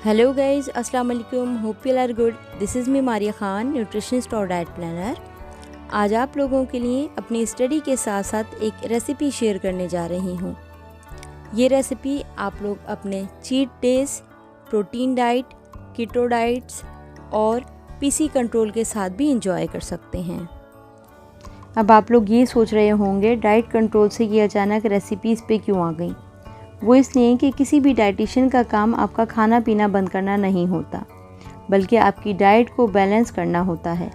Hello guys, अस्सलाम वालेकुम। Hope you are good. This is me Maria Khan, nutritionist और diet planner. आज आप लोगों के लिए अपनी स्टडी के साथ साथ एक रेसिपी शेयर करने जा रही हूँ। ये रेसिपी आप लोग अपने चीट डेज, प्रोटीन डाइट, कीटो डाइट्स और पीसी कंट्रोल के साथ भी इंजॉय कर सकते हैं। अब आप लोग ये सोच रहे होंगे डाइट कंट्रोल से ये अचानक रेसिपीज़ पे क्यों आ गई। वो इसलिए कि किसी भी डाइटिशियन का काम आपका खाना पीना बंद करना नहीं होता, बल्कि आपकी डाइट को बैलेंस करना होता है।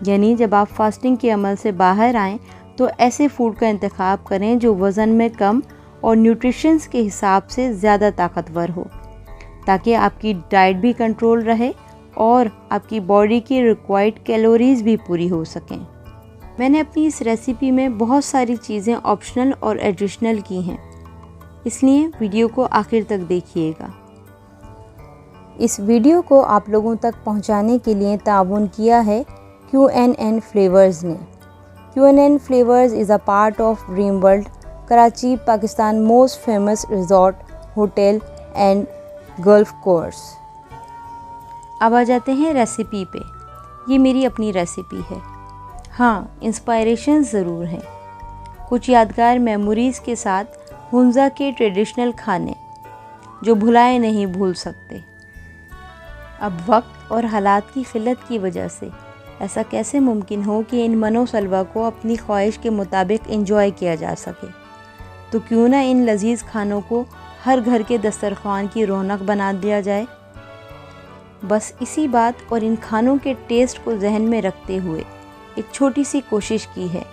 यानी जब आप फास्टिंग के अमल से बाहर आएँ तो ऐसे फूड का इंतखाब करें जो वज़न में कम और न्यूट्रिशंस के हिसाब से ज़्यादा ताकतवर हो, ताकि आपकी डाइट भी कंट्रोल रहे और आपकी बॉडी की रिक्वायर्ड कैलोरीज़ भी पूरी हो सकें। मैंने अपनी इस रेसिपी में बहुत सारी चीज़ें ऑप्शनल और एडिशनल की हैं, इसलिए वीडियो को आखिर तक देखिएगा। इस वीडियो को आप लोगों तक पहुंचाने के लिए ताउन किया है QNN फ्लेवर्स ने। QNN flavours is a part of dream world, Karachi, Pakistan most famous resort, hotel and gulf course. अब आ जाते हैं रेसिपी पे। ये मेरी अपनी रेसिपी है। हाँ, इंस्पायरेशन ज़रूर हैं। कुछ यादगार मेमोरीज़ के साथ हुंजा के ट्रेडिशनल खाने जो भुलाए नहीं भूल सकते। अब वक्त और हालात की किल्लत की वजह से ऐसा कैसे मुमकिन हो कि इन मनोसलवा को अपनी ख्वाहिश के मुताबिक एंजॉय किया जा सके, तो क्यों ना इन लजीज खानों को हर घर के दस्तरखान की रौनक बना दिया जाए। बस इसी बात और इन खानों के टेस्ट को जहन में रखते हुए एक छोटी सी कोशिश की है,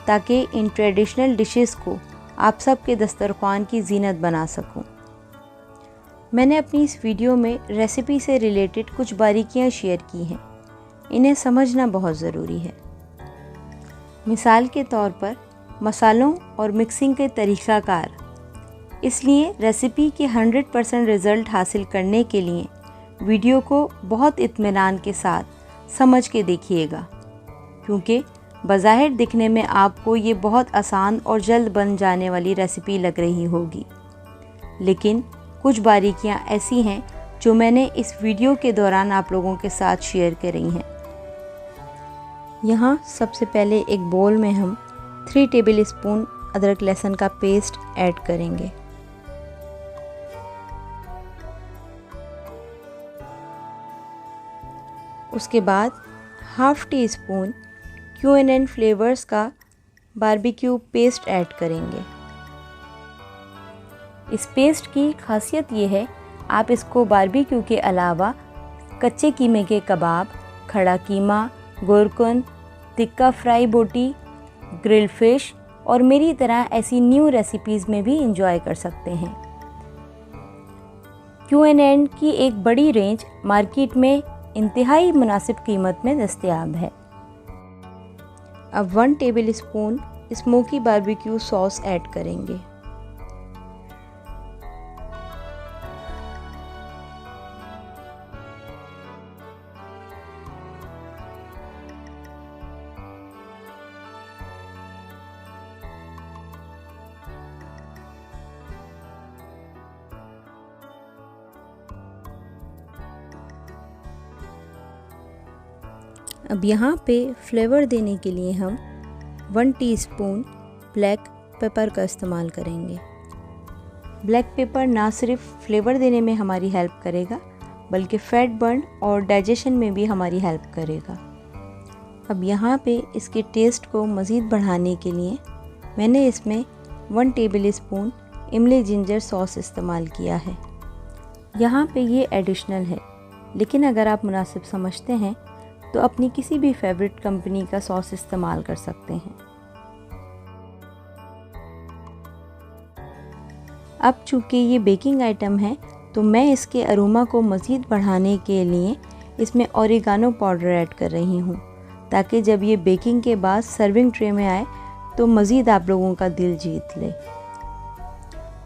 ताकि इन ट्रेडिशनल डिशेस को आप सब के दस्तरखान की जीनत बना सकूं। मैंने अपनी इस वीडियो में रेसिपी से रिलेटेड कुछ बारीकियां शेयर की हैं। इन्हें समझना बहुत ज़रूरी है। मिसाल के तौर पर मसालों और मिक्सिंग के तरीक़ाकार। इसलिए रेसिपी के 100% रिज़ल्ट हासिल करने के लिए वीडियो को बहुत इत्मीनान के साथ समझ के देखिएगा, क्योंकि बज़ाहिर दिखने में आपको ये बहुत आसान और जल्द बन जाने वाली रेसिपी लग रही होगी, लेकिन कुछ बारीकियां ऐसी हैं जो मैंने इस वीडियो के दौरान आप लोगों के साथ शेयर करी हैं। यहाँ सबसे पहले एक बोल में हम 3 टेबल स्पून अदरक लहसुन का पेस्ट ऐड करेंगे। उसके बाद ½ टी स्पून QNN फ्लेवर्स का बारबेक्यू पेस्ट ऐड करेंगे। इस पेस्ट की खासियत ये है, आप इसको बारबेक्यू के अलावा कच्चे कीमे के कबाब, खड़ा कीमा, गोरकुन, टिक्का फ्राई बोटी, ग्रिल फिश और मेरी तरह ऐसी न्यू रेसिपीज़ में भी इंजॉय कर सकते हैं। QNN की एक बड़ी रेंज मार्केट में इंतहाई मुनासिब कीमत में दस्तयाब है। अब 1 table spoon smoky barbecue sauce add करेंगे। अब यहाँ पे फ्लेवर देने के लिए हम 1 टीस्पून ब्लैक पेपर का इस्तेमाल करेंगे। ब्लैक पेपर ना सिर्फ फ्लेवर देने में हमारी हेल्प करेगा, बल्कि फैट बर्न और डाइजेशन में भी हमारी हेल्प करेगा। अब यहाँ पे इसके टेस्ट को मज़ीद बढ़ाने के लिए मैंने इसमें 1 टेबल स्पून इमली जिंजर सॉस इस्तेमाल किया है। यहाँ पे ये एडिशनल है, लेकिन अगर आप मुनासिब समझते हैं तो अपनी किसी भी फेवरेट कंपनी का सॉस इस्तेमाल कर सकते हैं। अब चूँकि ये बेकिंग आइटम है, तो मैं इसके अरोमा को मज़ीद बढ़ाने के लिए इसमें ओरिगानो पाउडर ऐड कर रही हूँ, ताकि जब ये बेकिंग के बाद सर्विंग ट्रे में आए तो मज़ीद आप लोगों का दिल जीत ले।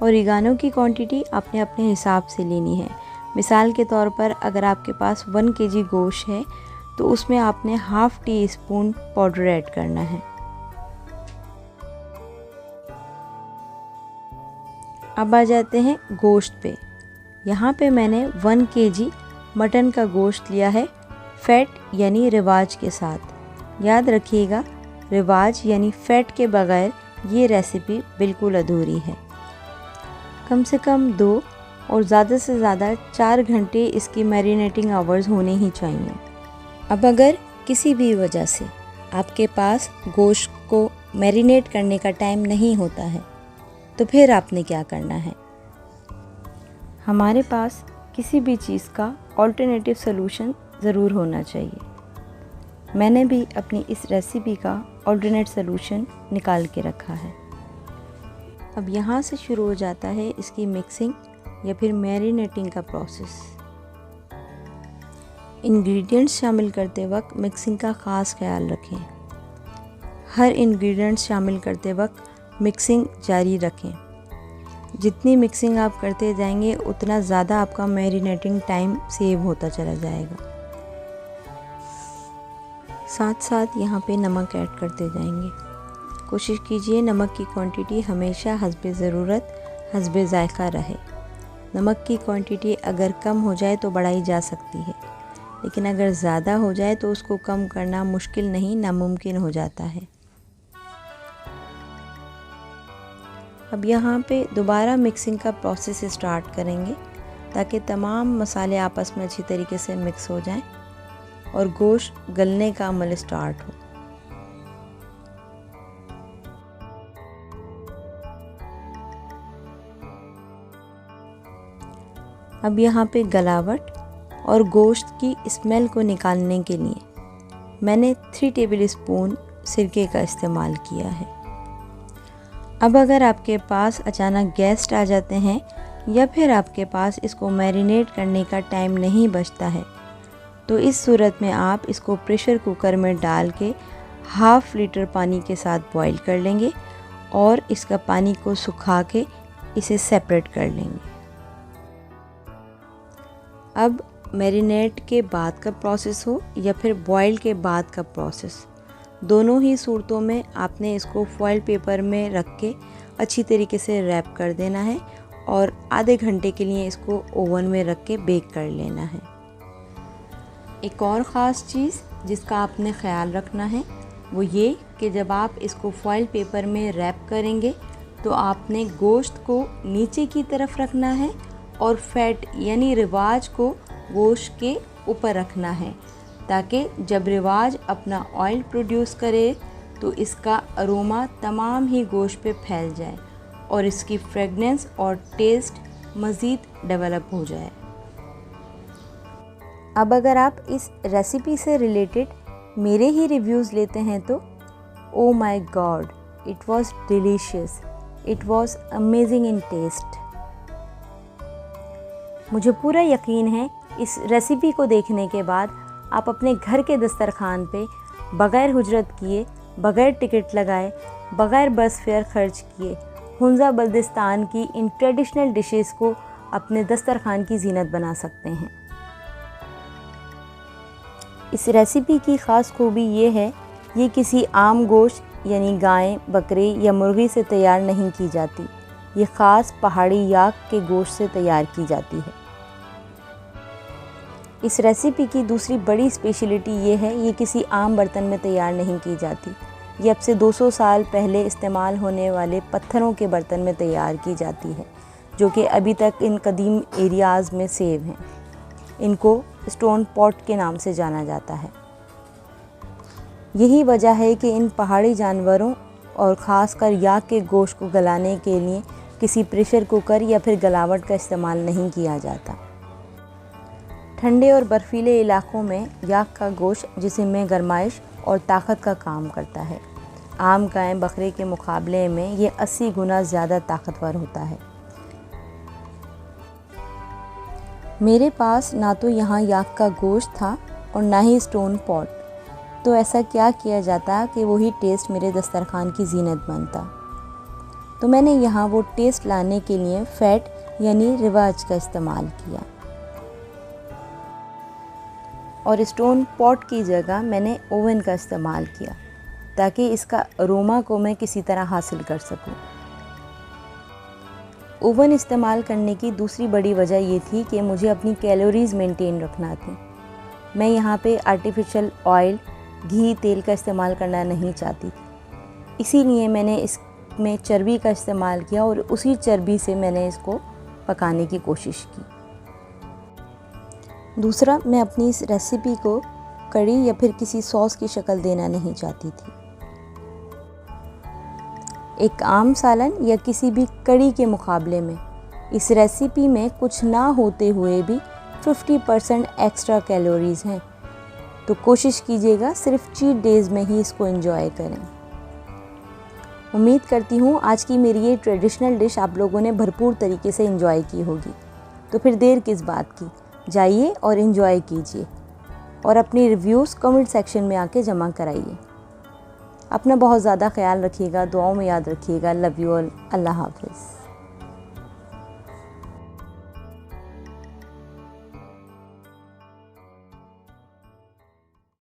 ओरिगानो की क्वांटिटी आपने अपने हिसाब से लेनी है। मिसाल के तौर पर अगर आपके पास 1 kg गोश्त है तो उसमें आपने ½ टी स्पून पाउडर ऐड करना है। अब आ जाते हैं गोश्त पे। यहाँ पे मैंने 1 kg मटन का गोश्त लिया है, फैट यानी रिवाज के साथ। याद रखिएगा, रिवाज यानी फैट के बगैर ये रेसिपी बिल्कुल अधूरी है। कम से कम 2 और ज़्यादा से ज़्यादा 4 घंटे इसकी मैरिनेटिंग आवर्स होने ही चाहिए। अब अगर किसी भी वजह से आपके पास गोश्त को मैरिनेट करने का टाइम नहीं होता है तो फिर आपने क्या करना है। हमारे पास किसी भी चीज़ का ऑल्टरनेटिव सॉल्यूशन ज़रूर होना चाहिए। मैंने भी अपनी इस रेसिपी का ऑल्टरनेट सॉल्यूशन निकाल के रखा है। अब यहाँ से शुरू हो जाता है इसकी मिक्सिंग या फिर मैरिनेटिंग का प्रोसेस। इंग्रेडिएंट्स शामिल करते वक्त मिक्सिंग का ख़ास ख्याल रखें। हर इंग्रेडिएंट्स शामिल करते वक्त मिक्सिंग जारी रखें। जितनी मिक्सिंग आप करते जाएंगे उतना ज़्यादा आपका मैरिनेटिंग टाइम सेव होता चला जाएगा। साथ साथ यहाँ पे नमक ऐड करते जाएंगे। कोशिश कीजिए नमक की क्वांटिटी हमेशा हस्बे ज़रूरत, हस्बे ज़ायक़ा रहे। नमक की क्वांटिटी अगर कम हो जाए तो बढ़ाई जा सकती है, लेकिन अगर ज़्यादा हो जाए तो उसको कम करना मुश्किल नहीं, नामुमकिन हो जाता है। अब यहाँ पे दोबारा मिक्सिंग का प्रोसेस स्टार्ट करेंगे ताकि तमाम मसाले आपस में अच्छी तरीके से मिक्स हो जाएं और गोश्त गलने का अमल स्टार्ट हो। अब यहाँ पे गलावट और गोश्त की स्मेल को निकालने के लिए मैंने 3 टेबल स्पून सिरके का इस्तेमाल किया है। अब अगर आपके पास अचानक गेस्ट आ जाते हैं या फिर आपके पास इसको मैरिनेट करने का टाइम नहीं बचता है तो इस सूरत में आप इसको प्रेशर कुकर में डाल के 1/2 लीटर पानी के साथ बॉईल कर लेंगे और इसका पानी को सुखा के इसे सेपरेट कर लेंगे। अब मैरिनेट के बाद का प्रोसेस हो या फिर बॉईल के बाद का प्रोसेस, दोनों ही सूरतों में आपने इसको फॉइल पेपर में रख के अच्छी तरीके से रैप कर देना है और आधे घंटे के लिए इसको ओवन में रख के बेक कर लेना है। एक और ख़ास चीज़ जिसका आपने ख़्याल रखना है वो ये कि जब आप इसको फॉइल पेपर में रैप करेंगे तो आपने गोश्त को नीचे की तरफ रखना है और फैट यानी रिवाज को गोश्त के ऊपर रखना है, ताकि जब रिवाज अपना ऑयल प्रोड्यूस करे तो इसका अरोमा तमाम ही गोश्त पे फैल जाए और इसकी फ्रेगनेंस और टेस्ट मज़ीद डेवलप हो जाए। अब अगर आप इस रेसिपी से रिलेटेड मेरे ही रिव्यूज़ लेते हैं तो oh my God, it was delicious, it was amazing in taste. मुझे पूरा यकीन है इस रेसिपी को देखने के बाद आप अपने घर के दस्तरखान पे बग़ैर हुजरत किए, बग़ैर टिकट लगाए, बग़ैर बस फेयर खर्च किए हुंज़ा बल्दिस्तान की इन ट्रेडिशनल डिशेस को अपने दस्तरखान की जीनत बना सकते हैं। इस रेसिपी की ख़ास खूबी ये है, ये किसी आम गोश्त यानी गाय, बकरे या मुर्गी से तैयार नहीं की जाती। ये ख़ास पहाड़ी याक के गोश्त से तैयार की जाती है। इस रेसिपी की दूसरी बड़ी स्पेशलिटी ये है, ये किसी आम बर्तन में तैयार नहीं की जाती। ये अब से 200 साल पहले इस्तेमाल होने वाले पत्थरों के बर्तन में तैयार की जाती है, जो कि अभी तक इन कदीम एरियाज़ में सेव हैं। इनको स्टोन पॉट के नाम से जाना जाता है। यही वजह है कि इन पहाड़ी जानवरों और ख़ासकर याक के गोश्त को गलाने के लिए किसी प्रेशर कुकर या फिर गलावट का इस्तेमाल नहीं किया जाता। ठंडे और बर्फीले इलाकों में याक का गोश्त जिस्म में गर्माइश और ताकत का काम करता है। आम गाय बकरे के मुकाबले में ये 80 गुना ज़्यादा ताकतवर होता है। मेरे पास ना तो यहाँ याक का गोश्त था और ना ही स्टोन पॉट, तो ऐसा क्या किया जाता कि वही टेस्ट मेरे दस्तरखान की जीनत बनता। तो मैंने यहाँ वो टेस्ट लाने के लिए फ़ैट यानी रिवाज का इस्तेमाल किया और स्टोन पॉट की जगह मैंने ओवन का इस्तेमाल किया ताकि इसका अरोमा को मैं किसी तरह हासिल कर सकूं। ओवन इस्तेमाल करने की दूसरी बड़ी वजह ये थी कि मुझे अपनी कैलोरीज़ मेंटेन रखना थी। मैं यहाँ पे आर्टिफिशियल ऑयल, घी, तेल का इस्तेमाल करना नहीं चाहती थी। इसीलिए मैंने इसमें चर्बी का इस्तेमाल किया और उसी चर्बी से मैंने इसको पकाने की कोशिश की। दूसरा, मैं अपनी इस रेसिपी को कड़ी या फिर किसी सॉस की शक्ल देना नहीं चाहती थी। एक आम सालन या किसी भी कड़ी के मुकाबले में इस रेसिपी में कुछ ना होते हुए भी 50% एक्स्ट्रा कैलोरीज़ हैं। तो कोशिश कीजिएगा सिर्फ चीट डेज़ में ही इसको एंजॉय करें। उम्मीद करती हूँ आज की मेरी ये ट्रेडिशनल डिश आप लोगों ने भरपूर तरीके से एंजॉय की होगी। तो फिर देर किस बात की, जाइए और एंजॉय कीजिए और अपनी रिव्यूज़ कमेंट सेक्शन में आके जमा कराइए। अपना बहुत ज़्यादा ख्याल रखिएगा, दुआओं में याद रखिएगा। Love you all. अल्लाह हाफ़िज़।